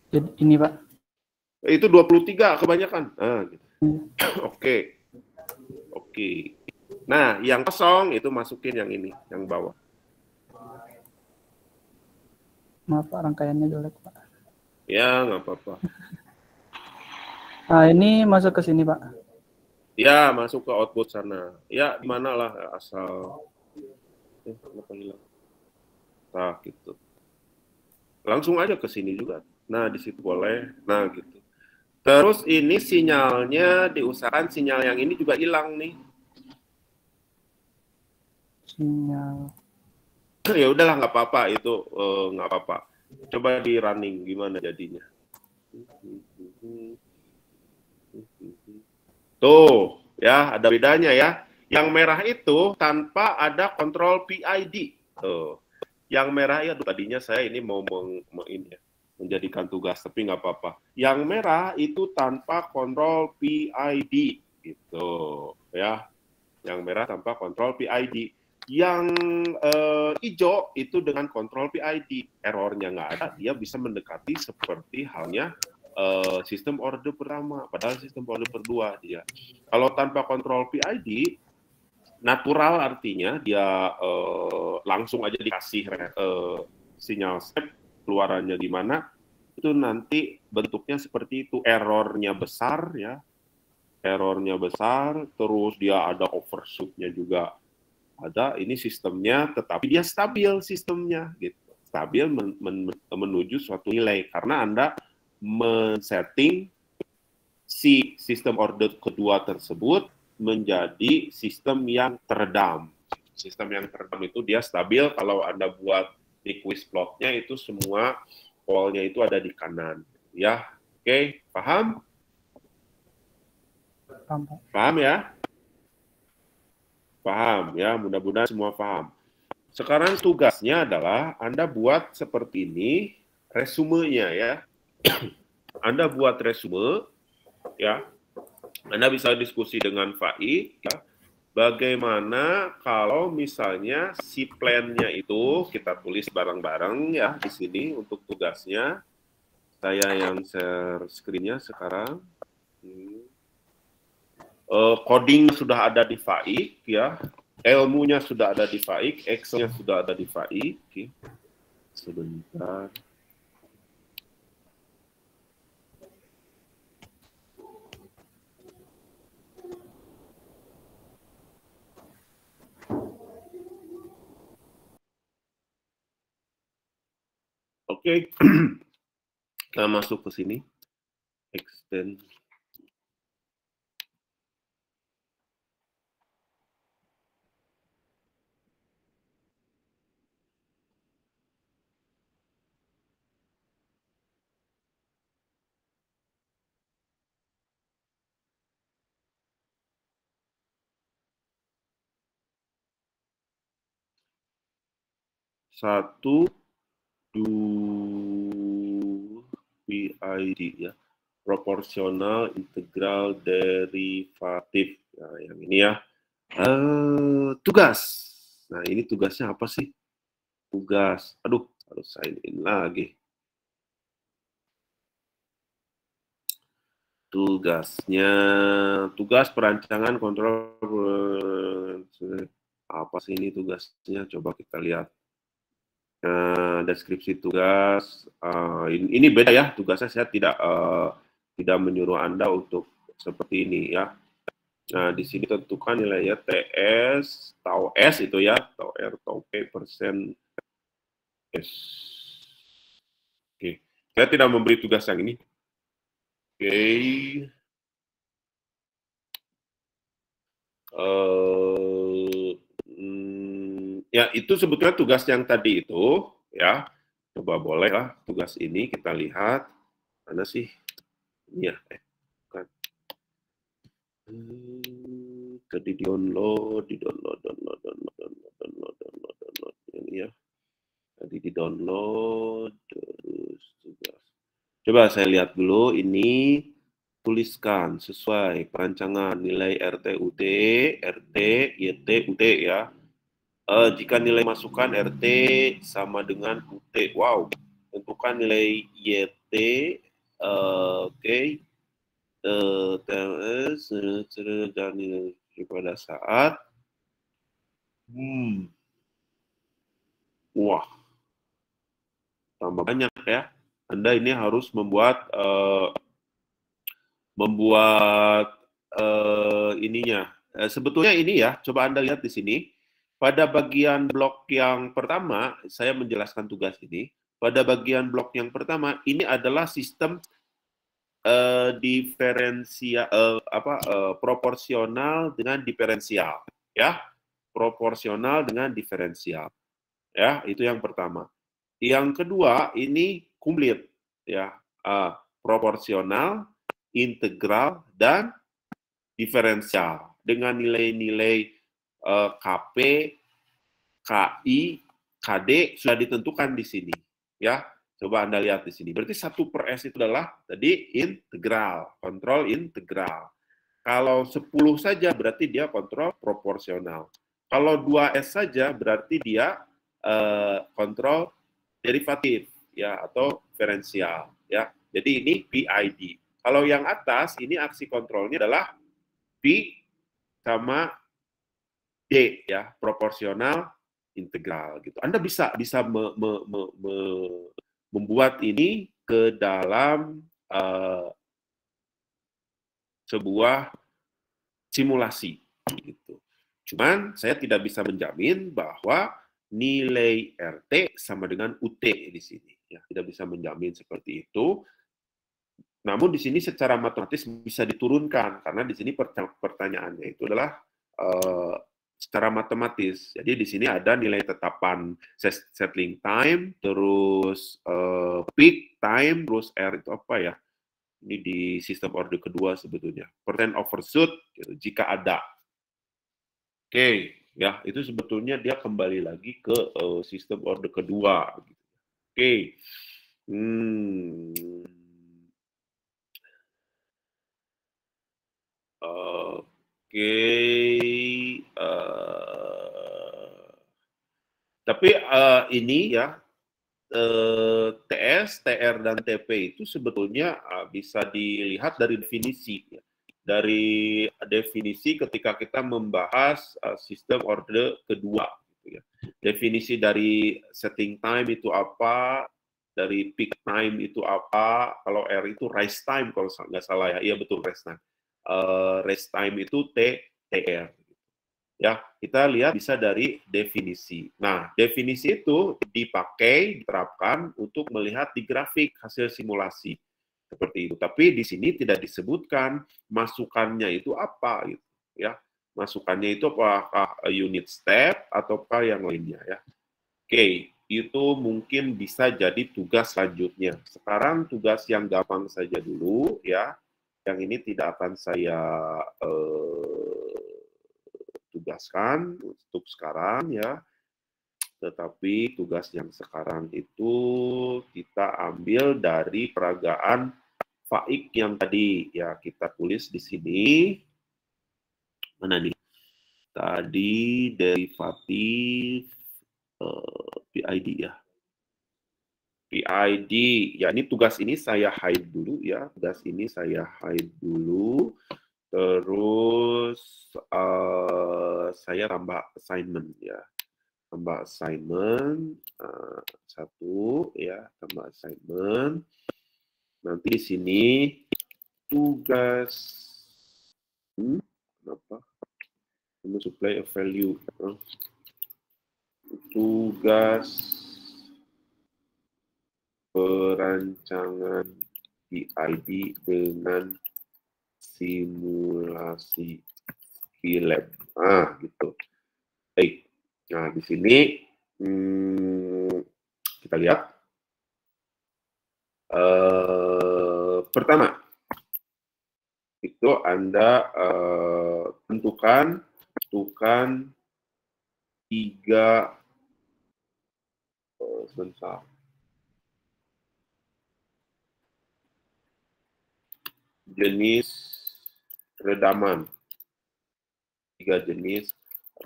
Jadi ini Pak. Itu 23 kebanyakan. Nah, gitu. Oke. Nah, yang kosong itu masukin yang ini, yang bawah. Maaf Pak, rangkaiannya jelek Pak. Ya, nggak apa-apa. Nah, ini masuk ke sini Pak. Ya, masuk ke output sana. Ya, di mana lah asal. Kenapa hilang? Nah, gitu. Langsung aja ke sini juga. Nah, di situ boleh. Nah, gitu. Terus ini sinyalnya diusahakan sinyal yang ini juga hilang nih. Sinyal. Ya udahlah, nggak apa-apa itu, nggak apa-apa. Coba di running gimana jadinya. Tuh, ya ada bedanya ya. Yang merah itu tanpa ada kontrol PID. Tuh. Yang merah itu tadinya saya ini mau menjadikan tugas, tapi nggak apa-apa. Yang merah itu tanpa kontrol PID, gitu, ya. Yang merah tanpa kontrol PID. Yang hijau itu dengan kontrol PID. Errornya nggak ada, dia bisa mendekati seperti halnya sistem order pertama, padahal sistem order kedua dia. Kalau tanpa kontrol PID, natural artinya dia langsung aja dikasih sinyal step keluarannya di mana, itu nanti bentuknya seperti itu, errornya besar ya, errornya besar, terus dia ada overshoot-nya juga ada, ini sistemnya tetapi dia stabil sistemnya gitu, stabil menuju suatu nilai karena Anda men-setting si sistem order kedua tersebut menjadi sistem yang teredam. Sistem yang teredam itu dia stabil kalau Anda buat di quiz plotnya itu semua polnya itu ada di kanan. Ya, oke, paham? Paham ya? Paham ya, mudah-mudahan semua paham. Sekarang tugasnya adalah Anda buat seperti ini, resumenya ya. Anda buat resume, ya. Anda bisa diskusi dengan Faik, ya. Bagaimana kalau misalnya si plan-nya itu kita tulis bareng-bareng ya di sini untuk tugasnya. Saya yang share screen-nya sekarang. Coding sudah ada di Faik ya, ilmunya sudah ada di Faik, Excel-nya sudah ada di Faik. Okay. Sebentar. Oke, kita masuk ke sini. Extend. 1 do PID ya, proporsional integral derivatif. Nah, yang ini ya. Tugas. Nah, ini tugasnya apa sih? Tugas. Aduh, harus sign in lagi. Tugasnya, tugas perancangan kontrol. Apa sih ini tugasnya? Coba kita lihat. Deskripsi tugas. Ini beda ya, tugasnya saya tidak menyuruh Anda untuk seperti ini ya. Nah, di sini tentukan nilainya TS, tau S itu ya, tau R, tau P, persen S. Oke, saya tidak memberi tugas yang ini. Oke. Ya, itu sebetulnya tugas yang tadi itu, ya. Coba boleh lah, tugas ini kita lihat. Mana sih? Ini ya, bukan. Tadi download. Ini ya. Tadi di download, terus tugas. Coba saya lihat dulu, ini tuliskan sesuai perancangan nilai RT-UT, RT, YT, UT ya. Jika nilai masukan RT sama dengan UT, wow, tentukan nilai YT, oke, TLS, dan nilai pada saat, wah, tambah banyak ya. Anda ini harus membuat ininya. Sebetulnya ini ya, coba Anda lihat di sini. Pada bagian blok yang pertama, saya menjelaskan tugas ini. Pada bagian blok yang pertama, ini adalah sistem proporsional dengan diferensial, ya. Proporsional dengan diferensial. Ya, itu yang pertama. Yang kedua, ini kumplit, ya. Proporsional, integral, dan diferensial dengan nilai-nilai KP, KI, KD sudah ditentukan di sini, ya. Coba Anda lihat di sini. Berarti 1/S itu adalah tadi integral, kontrol integral. Kalau 10 saja berarti dia kontrol proporsional. Kalau 2S saja berarti dia kontrol derivatif, ya, atau diferensial, ya. Jadi ini PID. Kalau yang atas ini aksi kontrolnya adalah P sama D, ya, proporsional integral gitu. Anda bisa membuat ini ke dalam sebuah simulasi gitu. Cuman saya tidak bisa menjamin bahwa nilai RT sama dengan UT di sini, ya. Tidak bisa menjamin seperti itu. Namun di sini secara matematis bisa diturunkan karena di sini pertanyaannya itu adalah secara matematis. Jadi di sini ada nilai tetapan settling time, terus peak time, terus R itu apa ya? Ini di sistem orde kedua sebetulnya. Percent overshoot gitu, jika ada. Oke, ya itu sebetulnya dia kembali lagi ke sistem orde kedua. Oke. Tapi ini ya, TS, TR, dan TP itu sebetulnya bisa dilihat dari definisi. Ya. Dari definisi ketika kita membahas sistem orde kedua. Gitu ya. Definisi dari setting time itu apa, dari peak time itu apa, kalau R itu rise time kalau nggak salah ya, iya betul rise time. Rise time itu TR. Ya, kita lihat bisa dari definisi. Nah, definisi itu dipakai, diterapkan untuk melihat di grafik hasil simulasi. Seperti itu. Tapi di sini tidak disebutkan masukannya itu apa gitu, ya. Masukannya itu apakah unit step ataukah yang lainnya ya. Oke, itu mungkin bisa jadi tugas selanjutnya. Sekarang tugas yang gampang saja dulu ya. Yang ini tidak akan saya tugaskan untuk sekarang ya. tetapi tugas yang sekarang itu kita ambil dari peragaan faik yang tadi ya kita tulis di sini. Mana nih? Tadi derivatif PID ya. PID, ya ini tugas ini saya hide dulu ya. Tugas ini saya hide dulu. Terus saya tambah assignment ya. Tambah assignment satu ya, tambah assignment. Nanti di sini tugas kenapa? Supply a value. Tugas perancangan PID dengan simulasi Skilab. Gitu. Baik. Nah, di sini kita lihat. Pertama, itu Anda tentukan 3 sebentar. Jenis redaman. 3 jenis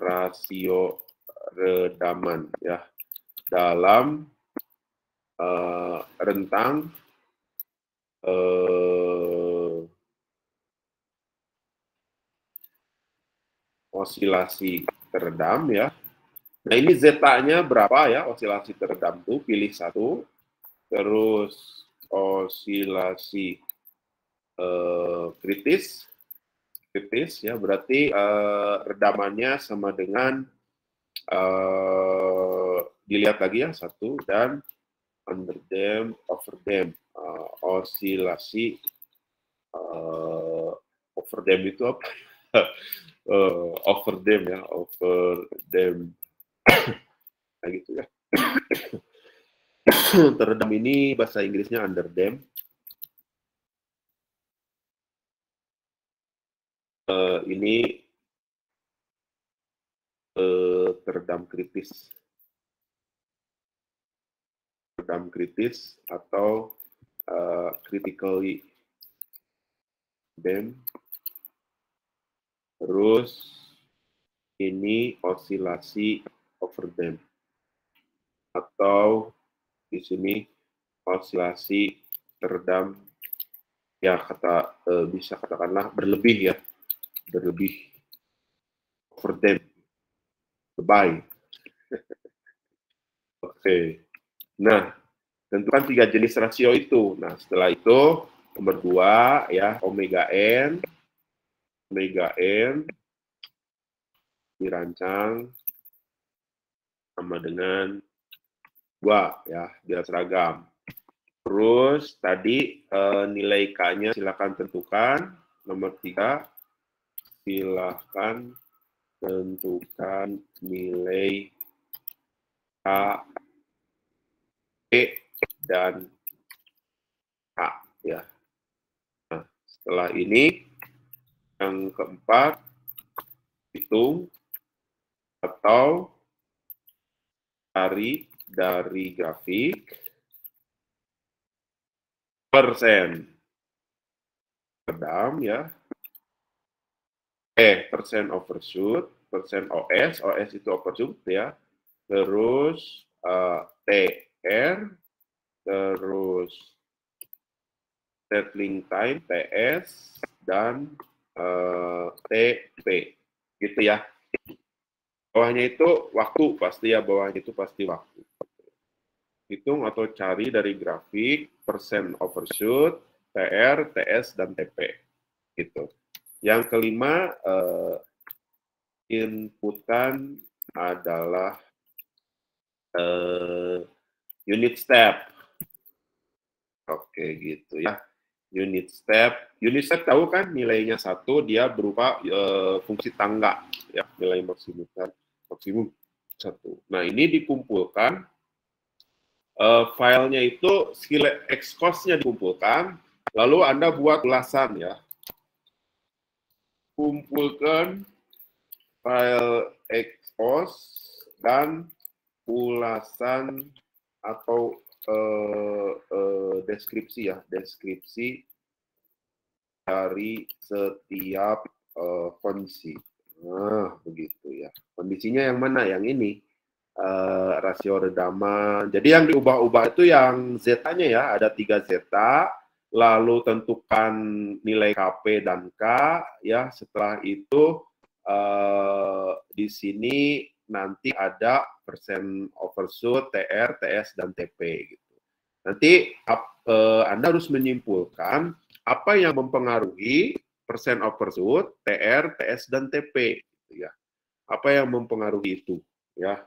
rasio redaman ya dalam rentang osilasi teredam ya. Nah ini zeta-nya berapa ya osilasi teredam tuh, pilih satu. Terus osilasi kritis ya, berarti redamannya sama dengan dilihat lagi ya, satu, dan underdam, overdam. Osilasi overdam itu apa? Overdam ya, overdam. Nah gitu ya. Teredam ini bahasa Inggrisnya underdam. Ini teredam kritis. Teredam kritis atau critically dam. Terus ini osilasi overdam atau di sini osilasi teredam ya bisa katakanlah berlebih ya, berlebih, overdam, lebay. Oke. Nah, tentukan 3 jenis rasio itu. Nah, setelah itu nomor 2 ya, omega n dirancang sama dengan 2 ya, biar seragam. Terus tadi nilai K-nya silakan tentukan. Nomor 3 silakan tentukan nilai K, E, dan K ya. Nah, setelah ini yang keempat hitung atau cari dari grafik persen redam ya, persen overshoot, persen OS itu overshoot ya, terus TR, terus settling time TS, dan TP gitu ya. Bawahnya itu waktu pasti ya, bawahnya itu pasti waktu. Hitung atau cari dari grafik persen overshoot, TR, TS, dan TP gitu. Yang kelima, inputan adalah unit step. Oke gitu ya. Unit step tahu kan nilainya 1, dia berupa fungsi tangga ya, nilai maksimum 1. Nah ini dikumpulkan, filenya itu Skilab Xcos-nya dikumpulkan, lalu Anda buat ulasan ya. Kumpulkan file Xcos dan ulasan atau deskripsi ya, deskripsi dari setiap kondisi. Nah, begitu ya. Kondisinya yang mana? Yang ini. Rasio redaman. Jadi yang diubah-ubah itu yang Z-nya ya, ada 3 zeta, lalu tentukan nilai KP dan K, ya. Setelah itu di sini nanti ada persen overshoot, TR, TS, dan TP gitu. Nanti Anda harus menyimpulkan apa yang mempengaruhi persen overshoot, TR, TS, dan TP gitu ya. Apa yang mempengaruhi itu ya.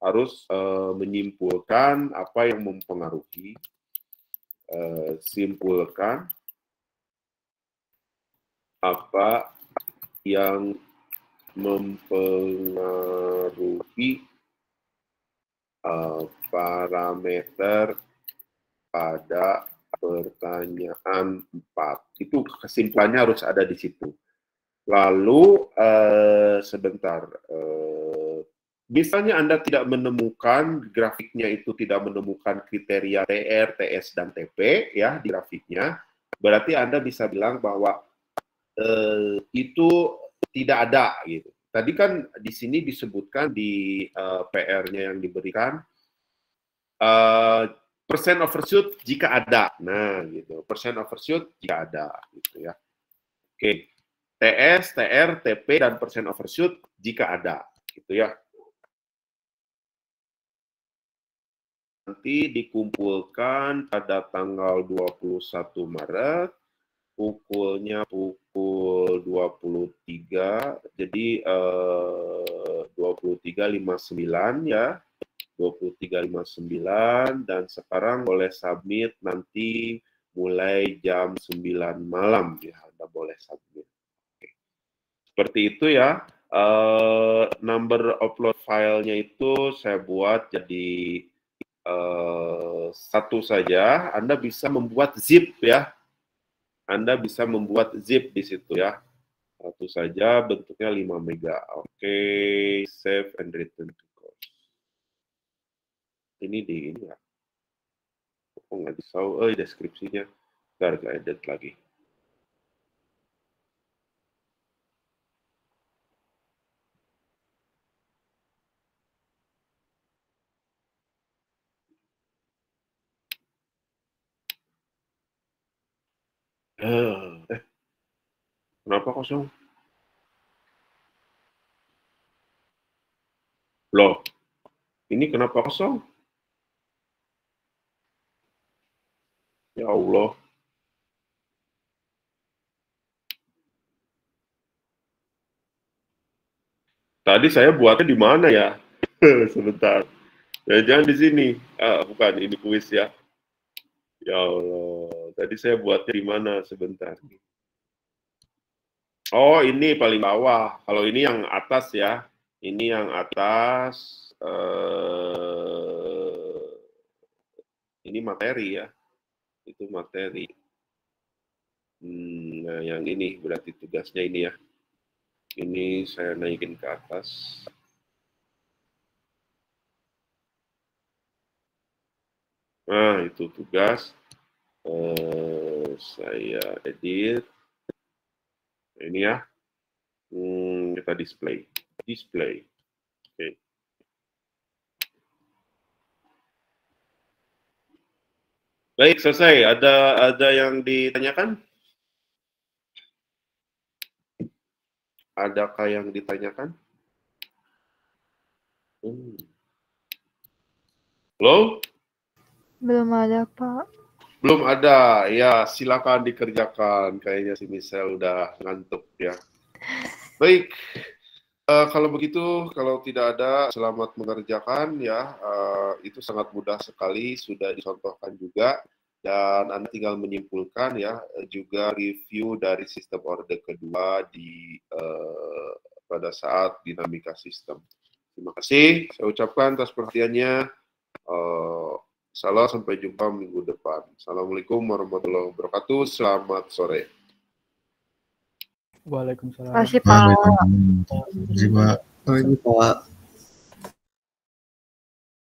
Harus menyimpulkan apa yang mempengaruhi, simpulkan apa yang mempengaruhi parameter pada pertanyaan 4. Itu kesimpulannya harus ada di situ. Lalu, sebentar. Misalnya Anda tidak menemukan, grafiknya itu tidak menemukan kriteria TR, TS, dan TP ya di grafiknya, berarti Anda bisa bilang bahwa itu tidak ada gitu. Tadi kan di sini disebutkan di PR-nya yang diberikan persen overshoot jika ada. Nah, gitu. Persen overshoot jika ada gitu ya. Oke. TS, TR, TP, dan persen overshoot jika ada gitu ya. Nanti dikumpulkan pada tanggal 21 Maret, pukulnya pukul 23, jadi 23.59 ya, 23.59, dan sekarang boleh submit nanti mulai jam 9 malam ya, Anda boleh submit. Oke. Seperti itu ya, number upload filenya itu saya buat jadi satu saja. Anda bisa membuat zip ya. Anda bisa membuat zip di situ ya. Satu saja, bentuknya 5 mega. Oke, save and return to course. Ini di ini ya. Oh, nggak bisa. Deskripsinya. Ntar saya edit lagi. Kenapa kosong? Loh, ini kenapa kosong? Ya Allah. Tadi saya buatnya di mana ya? Sebentar. Ya, jangan di sini. Bukan, ini kuis ya. Ya Allah. Tadi saya buatnya di mana? Sebentar. Oh, ini paling bawah. Kalau ini yang atas ya. Ini yang atas. Ini materi ya. Itu materi. Nah, yang ini berarti tugasnya ini ya. Ini saya naikin ke atas. Nah, itu tugas. Saya edit. Ini ya. Kita display. Display. Oke. Baik, selesai. Ada yang ditanyakan? Adakah yang ditanyakan? Halo? Belum ada, Pak. Belum ada. Ya, silakan dikerjakan. Kayaknya si Michelle udah ngantuk ya. Baik. Kalau begitu, kalau tidak ada, selamat mengerjakan ya. Itu sangat mudah sekali, sudah dicontohkan juga. Dan Anda tinggal menyimpulkan ya, juga review dari sistem order kedua pada saat dinamika sistem. Terima kasih, saya ucapkan atas perhatiannya. Salam, sampai jumpa minggu depan. Assalamualaikum warahmatullahi wabarakatuh. Selamat sore. Waalaikumsalam. Terima kasih, Pak. Terima kasih, Pak.